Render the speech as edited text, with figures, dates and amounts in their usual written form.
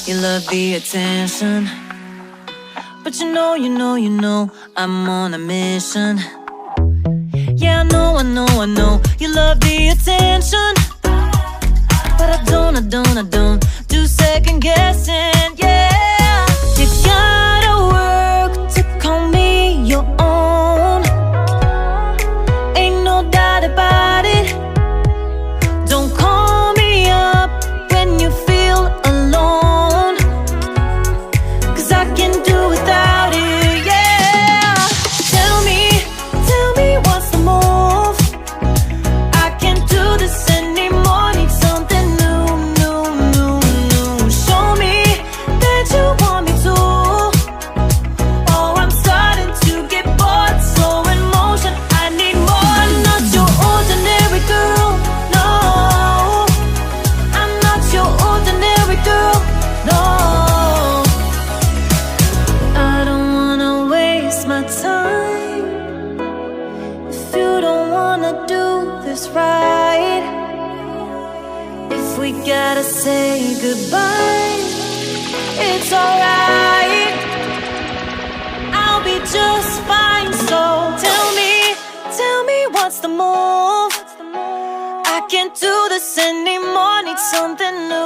you love the attention. But you know, I'm on a mission. Yeah, I know, you love the attention. But I don't do second guessing, yeah. You gotta work to call me your own. Ain't no doubt about it. Don't call me up when you feel alone, 'cause I can do without it, yeah. Tell me what's the move. I can't do this anymore, need something new. Show me that you want me to. Oh, I'm starting to get bored, so in motion, I need more. Not your ordinary girl, no. I'm not your ordinary girl, no. I don't wanna waste my time if you don't wanna do this right. If we gotta say goodbye, it's alright. I'll be just fine, so tell me what's the move. I can't do this anymore, need something new.